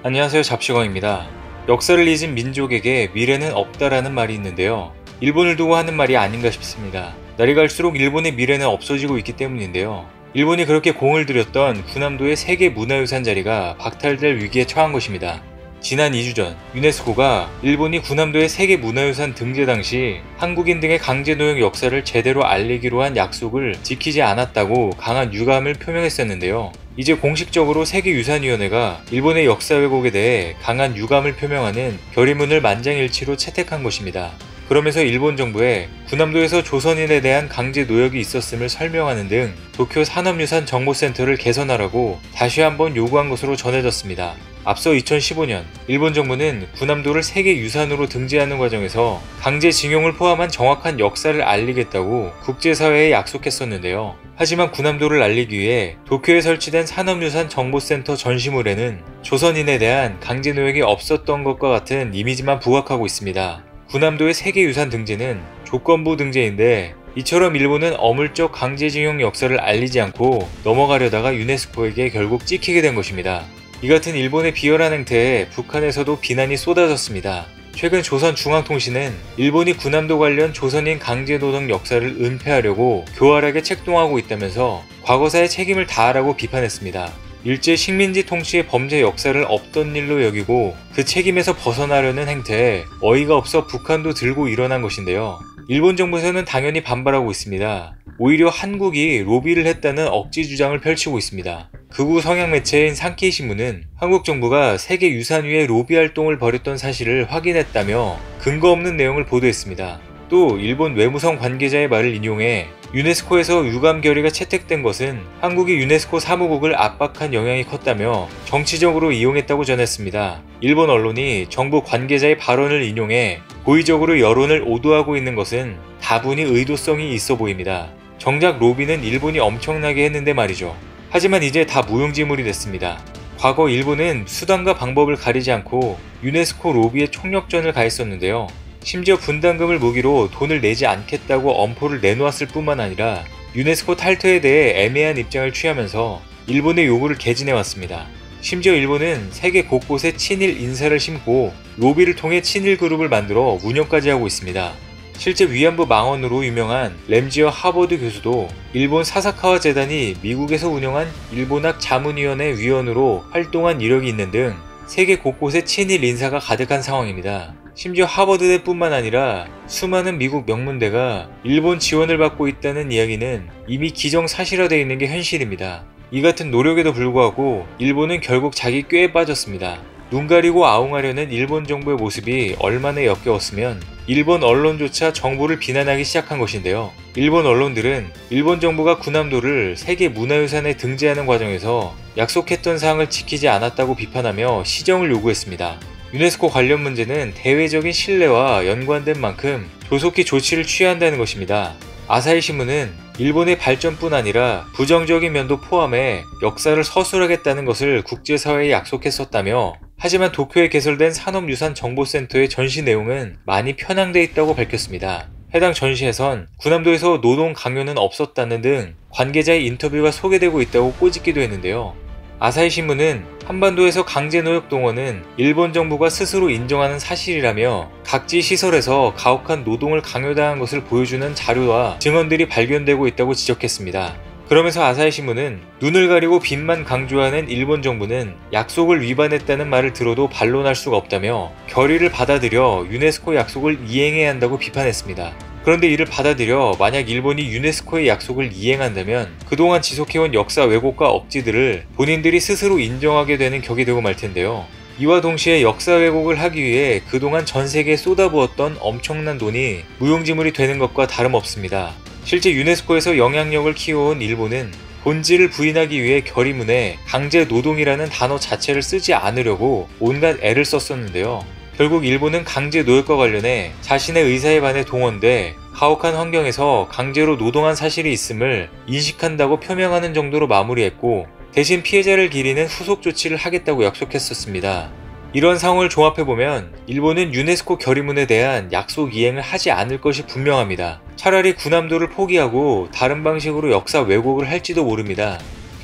안녕하세요, 잡시광입니다. 역사를 잊은 민족에게 미래는 없다라는 말이 있는데요. 일본을 두고 하는 말이 아닌가 싶습니다. 날이 갈수록 일본의 미래는 없어지고 있기 때문인데요. 일본이 그렇게 공을 들였던 군함도의 세계 문화유산 자리가 박탈될 위기에 처한 것입니다. 지난 2주 전 유네스코가 일본이 군함도의 세계 문화유산 등재 당시 한국인 등의 강제노역 역사를 제대로 알리기로 한 약속을 지키지 않았다고 강한 유감을 표명했었는데요. 이제 공식적으로 세계유산위원회가 일본의 역사 왜곡에 대해 강한 유감을 표명하는 결의문을 만장일치로 채택한 것입니다. 그러면서 일본 정부에 군함도에서 조선인에 대한 강제 노역이 있었음을 설명하는 등 도쿄 산업유산 정보센터를 개선하라고 다시 한번 요구한 것으로 전해졌습니다. 앞서 2015년 일본 정부는 군함도를 세계유산으로 등재하는 과정에서 강제징용을 포함한 정확한 역사를 알리겠다고 국제사회에 약속했었는데요. 하지만 군함도를 알리기 위해 도쿄에 설치된 산업유산 정보센터 전시물에는 조선인에 대한 강제노역이 없었던 것과 같은 이미지만 부각하고 있습니다. 군함도의 세계유산 등재는 조건부 등재인데 이처럼 일본은 어물적 강제징용 역사를 알리지 않고 넘어가려다가 유네스코에게 결국 찍히게 된 것입니다. 이 같은 일본의 비열한 행태에 북한에서도 비난이 쏟아졌습니다. 최근 조선중앙통신은 일본이 군함도 관련 조선인 강제노동 역사를 은폐하려고 교활하게 책동하고 있다면서 과거사의 책임을 다하라고 비판했습니다. 일제 식민지 통치의 범죄 역사를 없던 일로 여기고 그 책임에서 벗어나려는 행태에 어이가 없어 북한도 들고 일어난 것인데요. 일본 정부에서는 당연히 반발하고 있습니다. 오히려 한국이 로비를 했다는 억지 주장을 펼치고 있습니다. 극우 성향 매체인 산케이 신문은 한국 정부가 세계유산위에 로비 활동을 벌였던 사실을 확인했다며 근거 없는 내용을 보도했습니다. 또 일본 외무성 관계자의 말을 인용해 유네스코에서 유감 결의가 채택된 것은 한국이 유네스코 사무국을 압박한 영향이 컸다며 정치적으로 이용했다고 전했습니다. 일본 언론이 정부 관계자의 발언을 인용해 고의적으로 여론을 오도하고 있는 것은 다분히 의도성이 있어 보입니다. 정작 로비는 일본이 엄청나게 했는데 말이죠. 하지만 이제 다 무용지물이 됐습니다. 과거 일본은 수단과 방법을 가리지 않고 유네스코 로비에 총력전을 가했었는데요. 심지어 분담금을 무기로 돈을 내지 않겠다고 엄포를 내놓았을 뿐만 아니라 유네스코 탈퇴에 대해 애매한 입장을 취하면서 일본의 요구를 개진해왔습니다. 심지어 일본은 세계 곳곳에 친일 인사를 심고 로비를 통해 친일 그룹을 만들어 운영까지 하고 있습니다. 실제 위안부 망언으로 유명한 램지어 하버드 교수도 일본 사사카와 재단이 미국에서 운영한 일본학 자문위원회 위원으로 활동한 이력이 있는 등 세계 곳곳에 친일 인사가 가득한 상황입니다. 심지어 하버드대 뿐만 아니라 수많은 미국 명문대가 일본 지원을 받고 있다는 이야기는 이미 기정사실화되어 있는 게 현실입니다. 이 같은 노력에도 불구하고 일본은 결국 자기 꾀에 빠졌습니다. 눈 가리고 아웅하려는 일본 정부의 모습이 얼마나 역겨웠으면 일본 언론조차 정부를 비난하기 시작한 것인데요. 일본 언론들은 일본 정부가 군함도를 세계 문화유산에 등재하는 과정에서 약속했던 사항을 지키지 않았다고 비판하며 시정을 요구했습니다. 유네스코 관련 문제는 대외적인 신뢰와 연관된 만큼 조속히 조치를 취해야 한다는 것입니다. 아사히 신문은 일본의 발전뿐 아니라 부정적인 면도 포함해 역사를 서술하겠다는 것을 국제사회에 약속했었다며, 하지만 도쿄에 개설된 산업유산 정보센터의 전시 내용은 많이 편향돼 있다고 밝혔습니다. 해당 전시에선 군함도에서 노동 강요는 없었다는 등 관계자의 인터뷰가 소개되고 있다고 꼬집기도 했는데요. 아사히 신문은 한반도에서 강제노역 동원은 일본 정부가 스스로 인정하는 사실이라며 각지 시설에서 가혹한 노동을 강요당한 것을 보여주는 자료와 증언들이 발견되고 있다고 지적했습니다. 그러면서 아사히 신문은 눈을 가리고 빚만 강조하는 일본 정부는 약속을 위반했다는 말을 들어도 반론할 수가 없다며 결의를 받아들여 유네스코 약속을 이행해야 한다고 비판했습니다. 그런데 이를 받아들여 만약 일본이 유네스코의 약속을 이행한다면 그동안 지속해온 역사 왜곡과 억지들을 본인들이 스스로 인정하게 되는 격이 되고 말 텐데요. 이와 동시에 역사 왜곡을 하기 위해 그동안 전 세계에 쏟아부었던 엄청난 돈이 무용지물이 되는 것과 다름없습니다. 실제 유네스코에서 영향력을 키워온 일본은 본질을 부인하기 위해 결의문에 강제 노동이라는 단어 자체를 쓰지 않으려고 온갖 애를 썼었는데요. 결국 일본은 강제 노역과 관련해 자신의 의사에 반해 동원돼 가혹한 환경에서 강제로 노동한 사실이 있음을 인식한다고 표명하는 정도로 마무리했고, 대신 피해자를 기리는 후속 조치를 하겠다고 약속했었습니다. 이런 상황을 종합해보면 일본은 유네스코 결의문에 대한 약속 이행을 하지 않을 것이 분명합니다. 차라리 군함도를 포기하고 다른 방식으로 역사 왜곡을 할지도 모릅니다.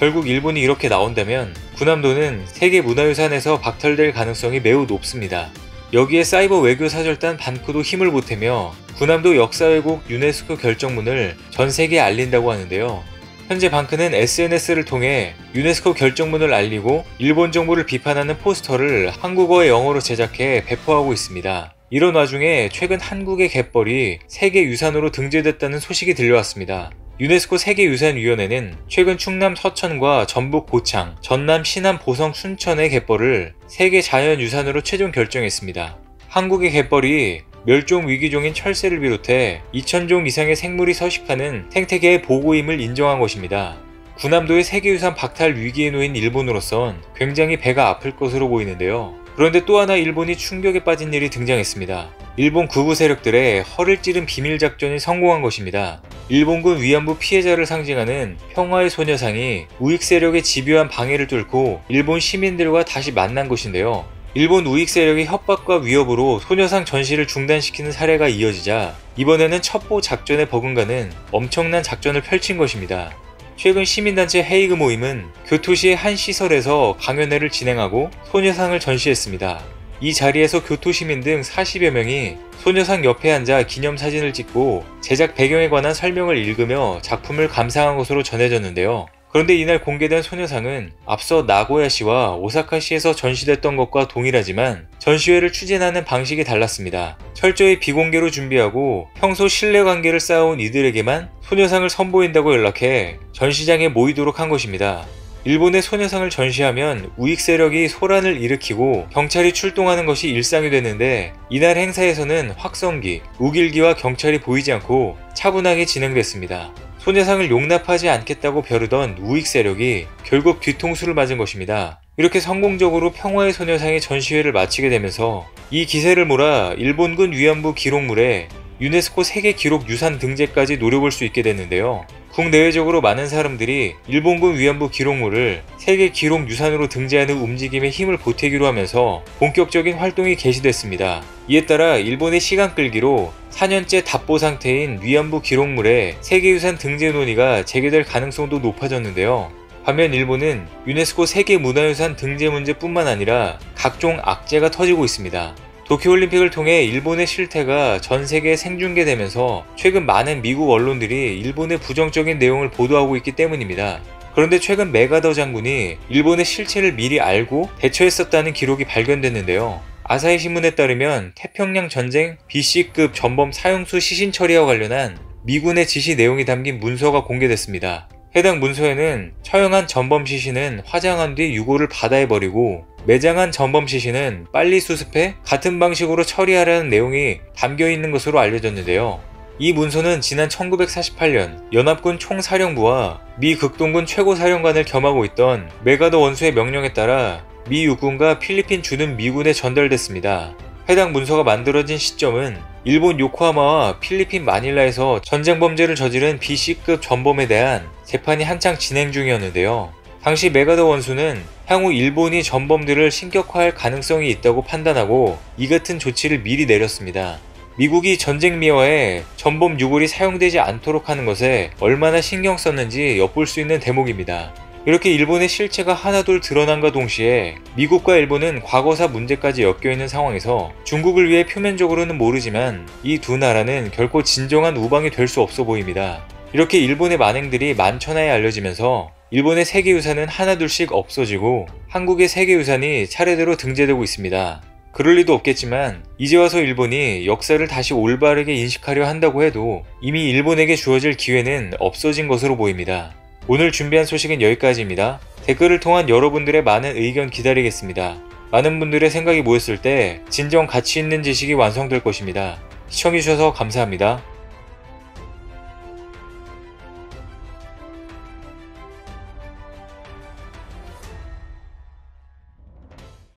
결국 일본이 이렇게 나온다면 군함도는 세계 문화유산에서 박탈될 가능성이 매우 높습니다. 여기에 사이버 외교 사절단 반쿠도 힘을 보태며 군함도 역사 왜곡 유네스코 결정문을 전 세계에 알린다고 하는데요. 현재 반크는 SNS를 통해 유네스코 결정문을 알리고 일본 정부를 비판하는 포스터를 한국어와 영어로 제작해 배포하고 있습니다. 이런 와중에 최근 한국의 갯벌이 세계유산으로 등재됐다는 소식이 들려왔습니다. 유네스코 세계유산위원회는 최근 충남 서천과 전북 고창, 전남 신안 보성 순천의 갯벌을 세계자연유산으로 최종 결정했습니다. 한국의 갯벌이 멸종 위기종인 철새를 비롯해 2000종 이상의 생물이 서식하는 생태계의 보고임을 인정한 것입니다. 군함도의 세계유산 박탈 위기에 놓인 일본으로선 굉장히 배가 아플 것으로 보이는데요. 그런데 또 하나 일본이 충격에 빠진 일이 등장했습니다. 일본 극우 세력들의 허를 찌른 비밀작전이 성공한 것입니다. 일본군 위안부 피해자를 상징하는 평화의 소녀상이 우익 세력의 집요한 방해를 뚫고 일본 시민들과 다시 만난 것인데요. 일본 우익 세력의 협박과 위협으로 소녀상 전시를 중단시키는 사례가 이어지자 이번에는 첩보 작전에 버금가는 엄청난 작전을 펼친 것입니다. 최근 시민단체 헤이그 모임은 교토시의 한 시설에서 강연회를 진행하고 소녀상을 전시했습니다. 이 자리에서 교토시민 등 40여 명이 소녀상 옆에 앉아 기념사진을 찍고 제작 배경에 관한 설명을 읽으며 작품을 감상한 것으로 전해졌는데요. 그런데 이날 공개된 소녀상은 앞서 나고야시와 오사카시에서 전시됐던 것과 동일하지만 전시회를 추진하는 방식이 달랐습니다. 철저히 비공개로 준비하고 평소 신뢰관계를 쌓아온 이들에게만 소녀상을 선보인다고 연락해 전시장에 모이도록 한 것입니다. 일본의 소녀상을 전시하면 우익 세력이 소란을 일으키고 경찰이 출동하는 것이 일상이 됐는데 이날 행사에서는 확성기, 우길기와 경찰이 보이지 않고 차분하게 진행됐습니다. 소녀상을 용납하지 않겠다고 벼르던 우익 세력이 결국 뒤통수를 맞은 것입니다. 이렇게 성공적으로 평화의 소녀상의 전시회를 마치게 되면서 이 기세를 몰아 일본군 위안부 기록물에 유네스코 세계 기록 유산 등재까지 노려볼 수 있게 됐는데요. 국내외적으로 많은 사람들이 일본군 위안부 기록물을 세계 기록 유산으로 등재하는 움직임에 힘을 보태기로 하면서 본격적인 활동이 개시됐습니다. 이에 따라 일본의 시간 끌기로 4년째 답보 상태인 위안부 기록물의 세계유산 등재 논의가 재개될 가능성도 높아졌는데요. 반면 일본은 유네스코 세계문화유산 등재 문제뿐만 아니라 각종 악재가 터지고 있습니다. 도쿄올림픽을 통해 일본의 실태가 전 세계에 생중계되면서 최근 많은 미국 언론들이 일본의 부정적인 내용을 보도하고 있기 때문입니다. 그런데 최근 메가더 장군이 일본의 실체를 미리 알고 대처했었다는 기록이 발견됐는데요. 아사히 신문에 따르면 태평양 전쟁 BC급 전범 사형수 시신 처리와 관련한 미군의 지시 내용이 담긴 문서가 공개됐습니다. 해당 문서에는 처형한 전범 시신은 화장한 뒤 유골을 바다에 버리고 매장한 전범 시신은 빨리 수습해 같은 방식으로 처리하라는 내용이 담겨 있는 것으로 알려졌는데요. 이 문서는 지난 1948년 연합군 총사령부와 미 극동군 최고사령관을 겸하고 있던 메가더 원수의 명령에 따라 미 육군과 필리핀 주둔 미군에 전달됐습니다. 해당 문서가 만들어진 시점은 일본 요코하마와 필리핀 마닐라에서 전쟁 범죄를 저지른 BC급 전범에 대한 재판이 한창 진행 중이었는데요. 당시 메가더 원수는 향후 일본이 전범들을 신격화할 가능성이 있다고 판단하고 이 같은 조치를 미리 내렸습니다. 미국이 전쟁 미화에 전범 유골이 사용되지 않도록 하는 것에 얼마나 신경 썼는지 엿볼 수 있는 대목입니다. 이렇게 일본의 실체가 하나둘 드러난과 동시에 미국과 일본은 과거사 문제까지 엮여있는 상황에서 중국을 위해 표면적으로는 모르지만 이 두 나라는 결코 진정한 우방이 될 수 없어 보입니다. 이렇게 일본의 만행들이 만천하에 알려지면서 일본의 세계유산은 하나둘씩 없어지고 한국의 세계유산이 차례대로 등재되고 있습니다. 그럴 리도 없겠지만 이제 와서 일본이 역사를 다시 올바르게 인식하려 한다고 해도 이미 일본에게 주어질 기회는 없어진 것으로 보입니다. 오늘 준비한 소식은 여기까지입니다. 댓글을 통한 여러분들의 많은 의견 기다리겠습니다. 많은 분들의 생각이 모였을 때 진정 가치 있는 지식이 완성될 것입니다. 시청해주셔서 감사합니다.